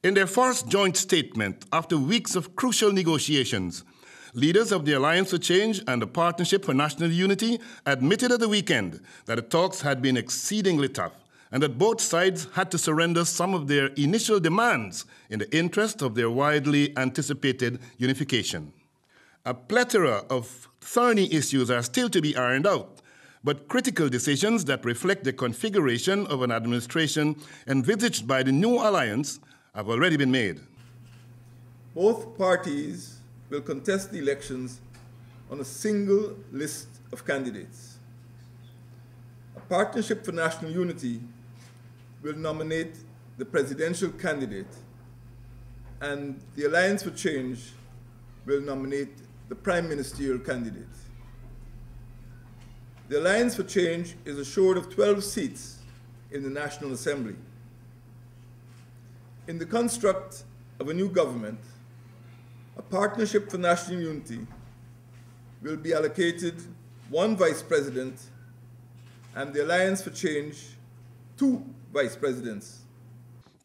In their first joint statement, after weeks of crucial negotiations, leaders of the Alliance for Change and the Partnership for National Unity admitted at the weekend that the talks had been exceedingly tough and that both sides had to surrender some of their initial demands in the interest of their widely anticipated unification. A plethora of thorny issues are still to be ironed out, but critical decisions that reflect the configuration of an administration envisaged by the new alliance have already been made. Both parties will contest the elections on a single list of candidates. A Partnership for National Unity will nominate the presidential candidate, and the Alliance for Change will nominate the prime ministerial candidate. The Alliance for Change is assured of 12 seats in the National Assembly. In the construct of a new government, a Partnership for National Unity will be allocated one vice president and the Alliance for Change 2 vice presidents.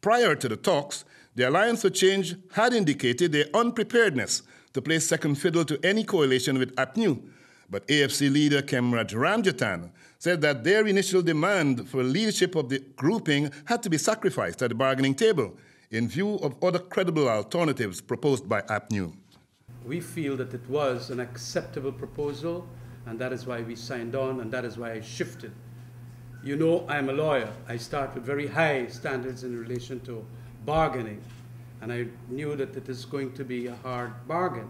Prior to the talks, the Alliance for Change had indicated their unpreparedness to play second fiddle to any coalition with Apnu, but AFC leader Kemraj Ramjatan said that their initial demand for leadership of the grouping had to be sacrificed at the bargaining table in view of other credible alternatives proposed by Apnu. We feel that it was an acceptable proposal, and that is why we signed on, and that is why I shifted. You know, I'm a lawyer. I start with very high standards in relation to bargaining, and I knew that it is going to be a hard bargain.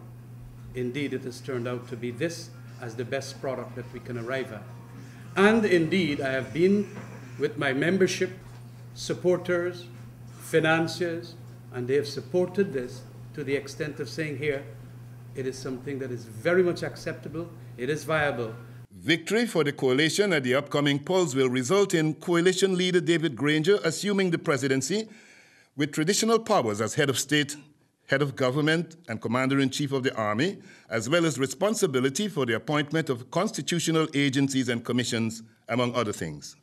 Indeed, it has turned out to be this as the best product that we can arrive at. And indeed, I have been with my membership, supporters, financiers, and they have supported this to the extent of saying here, it is something that is very much acceptable, it is viable. Victory for the coalition at the upcoming polls will result in coalition leader David Granger assuming the presidency with traditional powers as head of state, head of government, and commander-in-chief of the army, as well as responsibility for the appointment of constitutional agencies and commissions, among other things.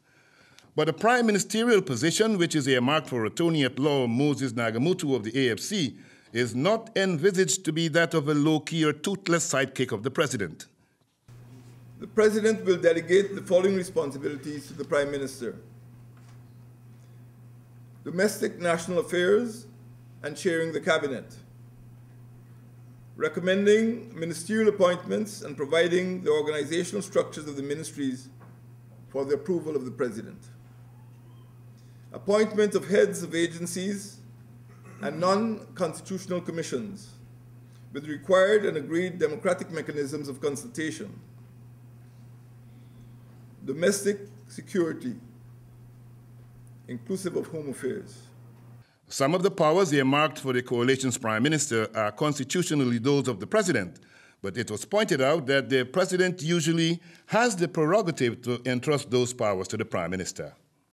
But a prime ministerial position, which is earmarked for attorney-at-law Moses Nagamutu of the AFC, is not envisaged to be that of a low-key or toothless sidekick of the president. The president will delegate the following responsibilities to the prime minister: domestic national affairs and chairing the cabinet, recommending ministerial appointments and providing the organizational structures of the ministries for the approval of the president, appointment of heads of agencies and non-constitutional commissions with required and agreed democratic mechanisms of consultation, domestic security, inclusive of home affairs. Some of the powers earmarked for the coalition's prime minister are constitutionally those of the president, but it was pointed out that the president usually has the prerogative to entrust those powers to the prime minister.